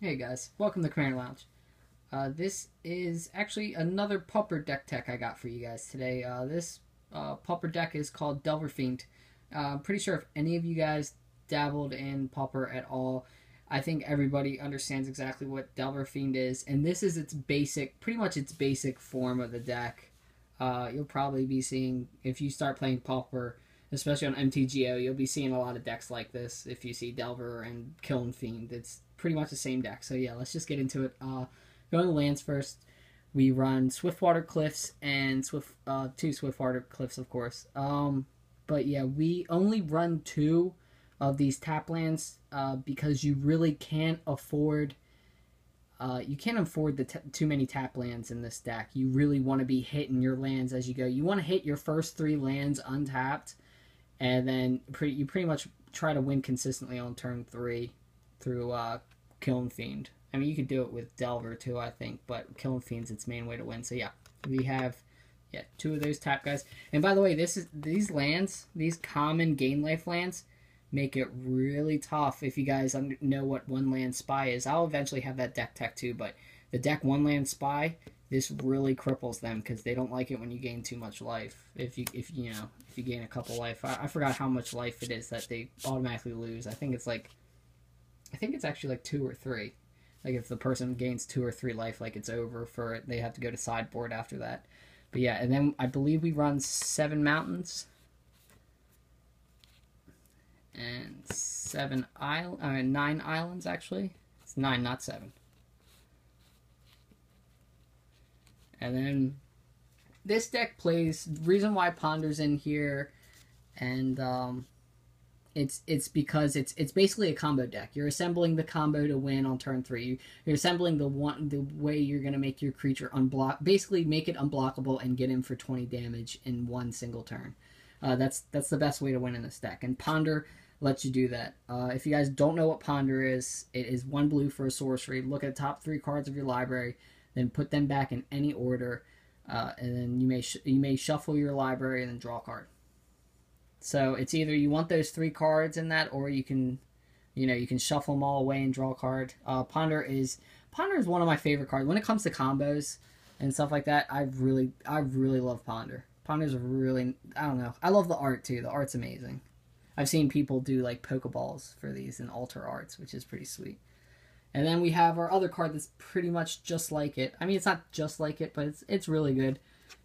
Hey guys, welcome to Commander Lounge. This is actually another Pauper deck tech I got for you guys today. This Pauper deck is called Delver Fiend. I'm pretty sure if any of you guys dabbled in Pauper at all, I think everybody understands exactly what Delver Fiend is. And this is its basic, pretty much its basic form of the deck. You'll probably be seeing, if you start playing Pauper, especially on MTGO, you'll be seeing a lot of decks like this. If you see Delver and Kiln Fiend, it's pretty much the same deck. So yeah, let's just get into it. Going to lands first, we run Swiftwater Cliffs and two Swiftwater Cliffs, of course. But yeah, we only run two of these tap lands because you really can't afford. You can't afford too many tap lands in this deck. You really want to be hitting your lands as you go. You want to hit your first three lands untapped, and then you pretty much try to win consistently on turn 3 through Kiln Fiend. I mean, you could do it with Delver too, I think, but Kiln Fiend's its main way to win. So yeah, we have two of those tap guys. And by the way, these lands, these common gain life lands, make it really tough if you guys know what one land spy is. I'll eventually have that deck tech too, but the deck one land spy, this really cripples them because they don't like it when you gain too much life. If you gain a couple life, I forgot how much life it is that they automatically lose. I think it's actually like 2 or 3. Like if the person gains 2 or 3 life, like it's over for it. They have to go to sideboard after that. But yeah, and then I believe we run 7 mountains and 9 islands actually. It's 9, not 7. And then this deck plays, reason why Ponder's in here, and it's because it's basically a combo deck. You're assembling the combo to win on turn 3. You're assembling the way you're gonna make your creature basically make it unblockable and get in for 20 damage in one single turn. That's the best way to win in this deck, and Ponder lets you do that. If you guys don't know what Ponder is, it is 1 blue for a sorcery. Look at the top 3 cards of your library, then put them back in any order, and then you may shuffle your library and then draw a card. So it's either you want those 3 cards in that, or you can shuffle them all away and draw a card. Ponder is one of my favorite cards when it comes to combos and stuff like that. I really love Ponder. Ponder's really, I don't know. I love the art too. The art's amazing. I've seen people do like Pokeballs for these and alter arts, which is pretty sweet. And then we have our other card that's pretty much just like it. I mean, it's not just like it, but it's really good.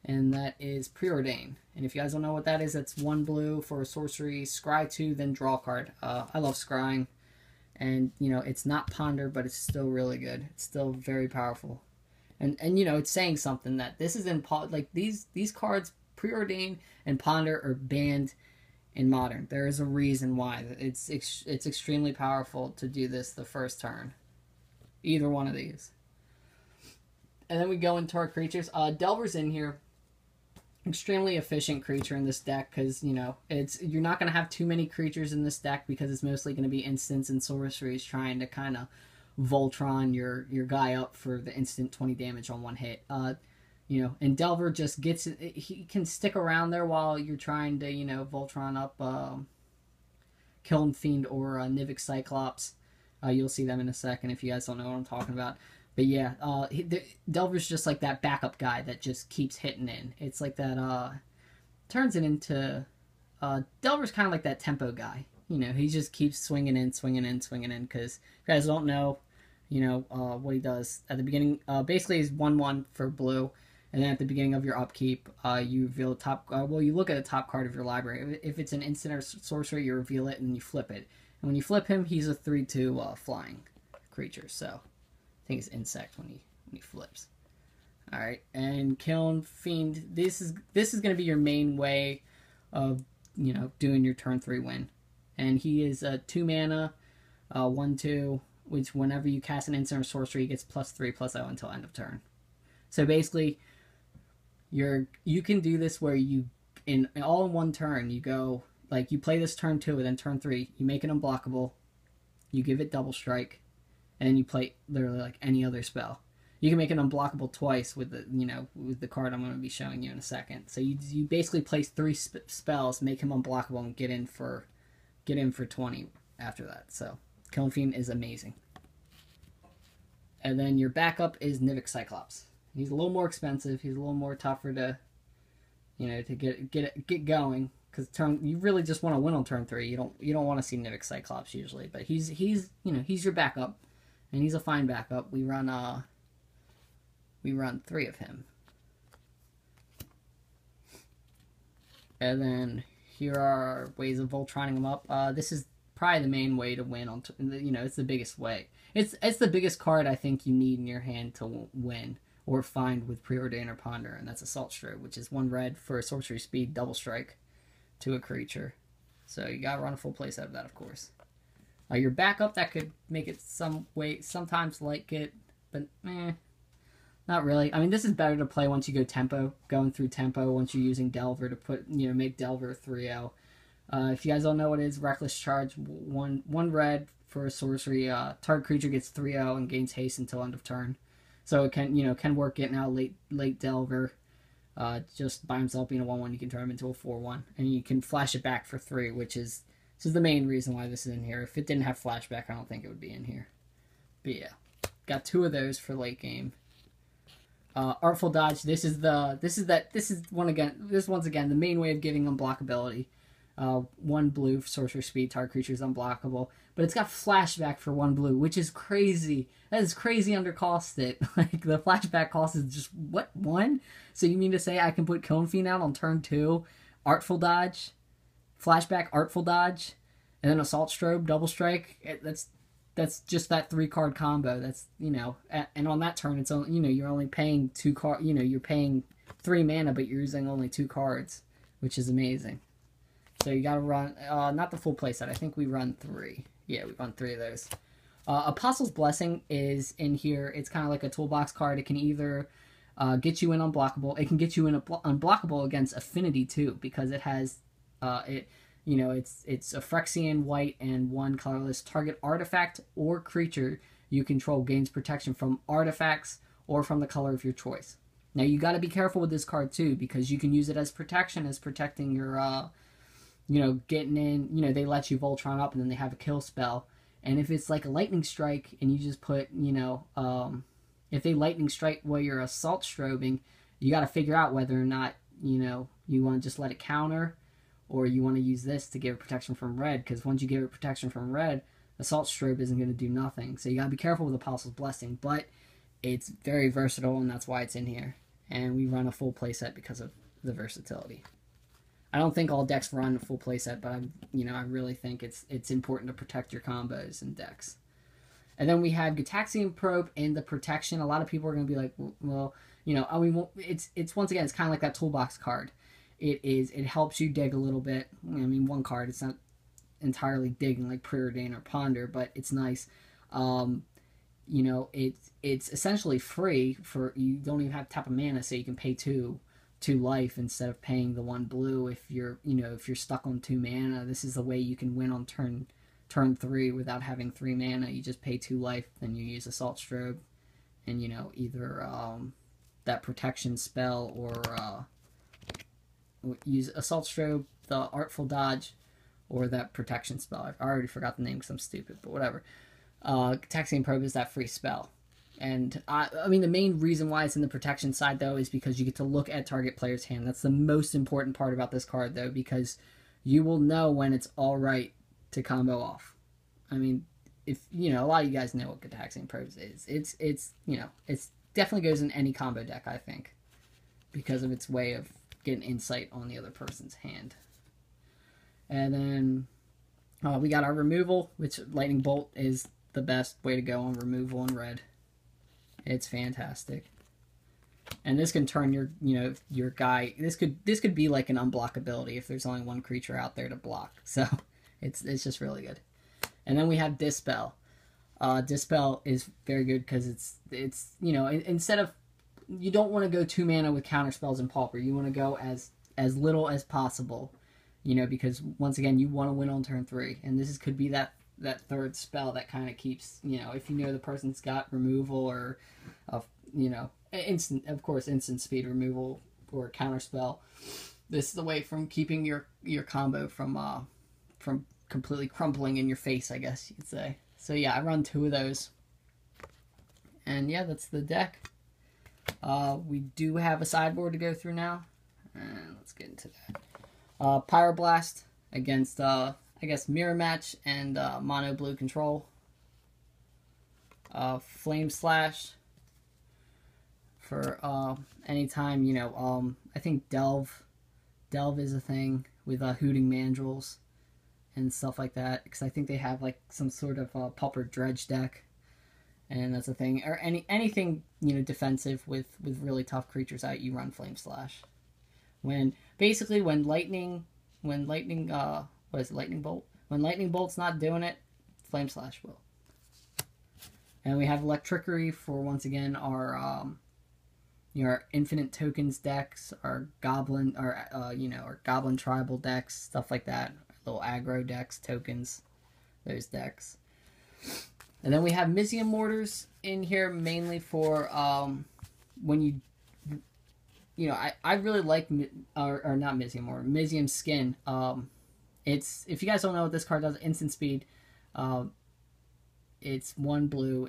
And that is Preordain. And if you guys don't know what that is, that's 1 blue for a sorcery, scry 2, then draw a card. I love scrying. And, it's not Ponder, but it's still really good. It's still very powerful. And it's saying something that this is in, like, these cards, Preordain and Ponder, are banned in Modern. There is a reason why. It's extremely powerful to do this the first turn. Either one of these. And then we go into our creatures. Delver's in here. Extremely efficient creature in this deck because, you're not going to have too many creatures in this deck because it's mostly going to be instants and sorceries trying to kind of Voltron your guy up for the instant 20 damage on one hit. And Delver just gets it. He can stick around there while you're trying to, Voltron up Kiln Fiend or Nivik Cyclops. You'll see them in a second if you guys don't know what I'm talking about. But yeah, Delver's just like that backup guy that just keeps hitting in. It's like that, turns it into, Delver's kind of like that tempo guy. He just keeps swinging in, because if you guys don't know, what he does. At the beginning, basically he's 1/1 for blue, and then at the beginning of your upkeep, you reveal the top, you look at the top card of your library. If it's an instant or sorcery, you reveal it and you flip it. And when you flip him, he's a 3/2 flying creature, so I think it's insect when he flips. All right, and Kiln Fiend. This is going to be your main way of doing your turn 3 win. And he is a 2 mana, 1/2, which whenever you cast an instant or sorcery, he gets +3/+0 until end of turn. So basically, you can do this where you all in one turn you go. Like, you play this turn 2, and then turn 3, you make it unblockable, you give it double strike, and then you play literally like any other spell. You can make it unblockable twice with the card I'm going to be showing you in a second. So you basically place 3 spells, make him unblockable, and get in for 20 after that. So Kiln Fiend is amazing. And then your backup is Nivik Cyclops. He's a little more expensive. He's a little more tougher to, to get going. Because you really just want to win on turn 3. You don't want to see Nivik Cyclops usually, but he's your backup, and he's a fine backup. We run 3 of him, and then here are ways of Voltroning him up. This is probably the main way to win on. It's the biggest way. It's the biggest card I think you need in your hand to win or find with Preordain or Ponder, and that's Assault Strobe, which is 1 red for a sorcery speed double strike to a creature. So you gotta run a full place out of that, of course. Your backup, that could make it sometimes like it, but not really. I mean, this is better to play once you go tempo, going through tempo, once you're using Delver to put, make Delver 3-0. If you guys don't know what it is, Reckless Charge, one red for a sorcery, target creature gets 3-0 and gains haste until end of turn. So it can work getting out late Delver. Just by himself being a 1-1, you can turn him into a 4-1, and you can flash it back for 3, which is the main reason why this is in here. If it didn't have flashback, I don't think it would be in here. But yeah, got 2 of those for late game. Artful Dodge. This is once again the main way of giving unblockability. 1 blue for sorcerer speed, target creature is unblockable, but it's got flashback for 1 blue, which is crazy. That is crazy undercosted. Like, the flashback cost is just, what, 1? So you mean to say I can put Cone Fiend out on turn 2, Artful Dodge, flashback Artful Dodge, and then Assault Strobe, double strike? That's just that 3-card combo. That's, and on that turn, it's only, you're only paying 2 cards, you're paying 3 mana, but you're using only 2 cards, which is amazing. So you gotta run, not the full playset. I think we run 3. Yeah, we run 3 of those. Apostle's Blessing is in here. It's kind of like a toolbox card. It can either get you in unblockable. It can get you in unblockable against Affinity too, because it has, it's a Phyrexian white and 1 colorless. Target artifact or creature you control gains protection from artifacts or from the color of your choice. Now you got to be careful with this card too, because you can use it as protection, as protecting your getting in, they let you Voltron up and then they have a kill spell. And if it's like a lightning strike and you just put, if they lightning strike while you're assault strobing, you got to figure out whether or not, you want to just let it counter or you want to use this to give it protection from red. Because once you give it protection from red, assault strobe isn't going to do nothing. So you got to be careful with Apostle's Blessing. But it's very versatile and that's why it's in here. And we run a full playset because of the versatility. I don't think all decks run a full playset, but I really think it's important to protect your combos in decks. And then we have Gitaxian Probe and the protection. A lot of people are going to be like, well, it's once again, it's kind of like that toolbox card. It helps you dig a little bit. I mean, 1 card, it's not entirely digging like Preordain or Ponder, but it's nice. It's essentially free for, you don't even have to tap a mana, so you can pay 2 life instead of paying the 1 blue if you're stuck on 2 mana. This is the way you can win on turn 3 without having 3 mana. You just pay 2 life, then you use Assault Strobe and either that protection spell or use Assault Strobe, the Artful Dodge, or that protection spell. I already forgot the name because I'm stupid, but whatever. Gitaxian Probe is that free spell. And I mean, the main reason why it's in the protection side, though, is because you get to look at target player's hand. That's the most important part about this card, though, because you will know when it's all right to combo off. I mean, if a lot of you guys know what Gitaxian Probes is. It's definitely goes in any combo deck, I think, because of its way of getting insight on the other person's hand. And then we got our removal, which Lightning Bolt is the best way to go on removal in red. It's fantastic. And this can turn your guy, this could be like an unblockability if there's only 1 creature out there to block. So it's just really good. And then we have Dispel. Dispel is very good because it's instead of, you don't want to go 2 mana with counter spells and Pauper. You want to go as little as possible, because once again you want to win on turn 3, and this could be that 3rd spell that kind of keeps, if the person's got removal or instant speed removal or counter spell. This is the way from keeping your combo from completely crumpling in your face, I guess you could say. So yeah, I run 2 of those. And yeah, that's the deck. We do have a sideboard to go through now. And let's get into that. Pyroblast against, I guess, Mirror Match and Mono Blue Control. Flame Slash for anytime, you know, I think Delve is a thing with Hooting Mandrills and stuff like that, because I think they have like some sort of Pauper Dredge deck, and that's a thing. Or anything, you know, defensive with really tough creatures out, you run Flame Slash. When lightning what is it, Lightning Bolt? When Lightning Bolt's not doing it, Flame Slash will. And we have Electrickery for, once again, our our Infinite Tokens decks, our Goblin, our Goblin Tribal decks, stuff like that. Little aggro decks, tokens, those decks. And then we have Missy Mortars in here mainly for when you know, I really like, or not Missy Mortar, Mizzium Skin. It's, if you guys don't know what this card does, instant speed. It's 1 blue.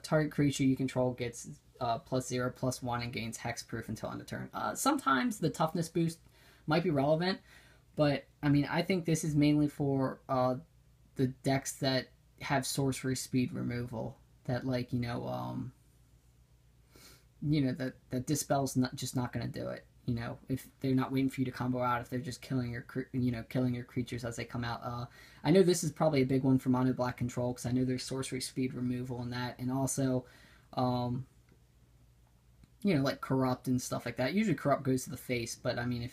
Target creature you control gets +0/+1 and gains hexproof until end of turn. Sometimes the toughness boost might be relevant, but I mean, I think this is mainly for the decks that have sorcery speed removal. That, like, that Dispel's not going to do it. You know, if they're not waiting for you to combo out, if they're just killing your creatures as they come out. I know this is probably a big one for Mono Black Control, because I know there's sorcery speed removal in that, and also, like Corrupt and stuff like that. Usually Corrupt goes to the face, but I mean,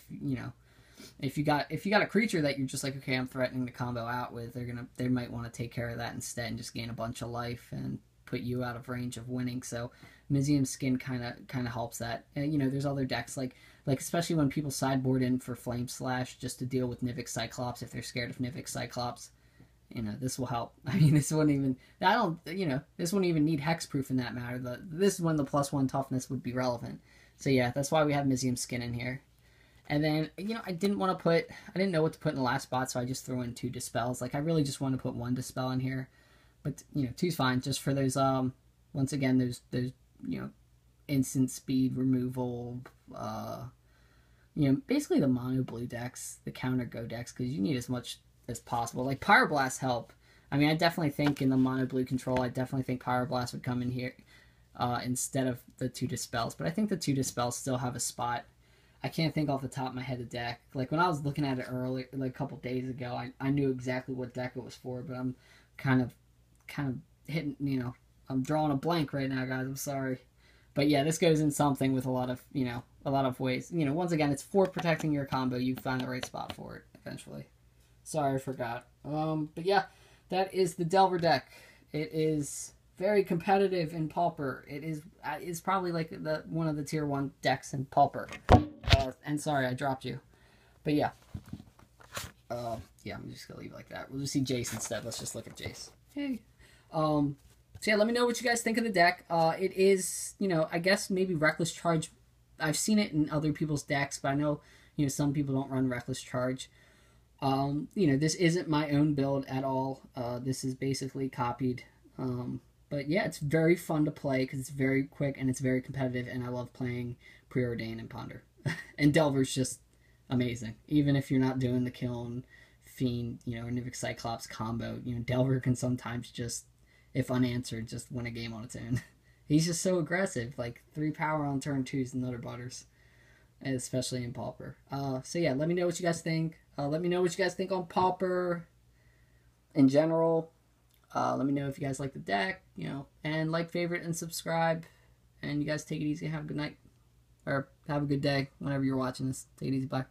if you got a creature that you're just like, okay, I'm threatening to combo out with, they might want to take care of that instead and just gain a bunch of life and put you out of range of winning. So Mizzium Skin kind of helps that. And, there's other decks like especially when people sideboard in for Flame Slash just to deal with Nivix Cyclops if they're scared of Nivix Cyclops. This will help. I mean, this wouldn't even need hexproof in that matter. This is when the +1 toughness would be relevant. So yeah, that's why we have Mizzium Skin in here. And then, I didn't know what to put in the last spot, so I just threw in 2 Dispels. Like, I really just wanted to put 1 Dispel in here. But, 2's fine, just for those, once again, those instant speed removal, basically the mono blue decks, the counter go decks, because you need as much as possible. Like, Pyroblast help. I mean, I definitely think in the mono blue control, I definitely think Pyroblast would come in here instead of the 2 Dispels. But I think the 2 Dispels still have a spot. I can't think off the top of my head the deck. Like, when I was looking at it early, like a couple days ago, I knew exactly what deck it was for, but I'm kind of hitting, I'm drawing a blank right now, guys. I'm sorry. But yeah, this goes in something with a lot of ways. Once again, it's for protecting your combo. You find the right spot for it eventually. Sorry, I forgot. But yeah, that is the Delver deck. It is very competitive in Pauper. It's probably like one of the tier 1 decks in Pauper. And sorry, I dropped you. But yeah. Yeah, I'm just going to leave it like that. We'll just see Jace instead. Let's just look at Jace. Hey. So yeah, let me know what you guys think of the deck. It is, I guess maybe Reckless Charge. I've seen it in other people's decks, but I know, some people don't run Reckless Charge. This isn't my own build at all. This is basically copied. But yeah, it's very fun to play because it's very quick and it's very competitive, and I love playing Preordain and Ponder. And Delver's just amazing. Even if you're not doing the Kiln, Fiend, or Nivix Cyclops combo, Delver can sometimes just, if unanswered, just win a game on its own. He's just so aggressive, like 3 power on turn 2s and Nutter Butters, especially in Pauper. So yeah, let me know what you guys think. Let me know what you guys think on Pauper in general. Let me know if you guys like the deck, and like, favorite, and subscribe. And you guys take it easy. Have a good night. Or have a good day whenever you're watching this. Take it easy. Bye.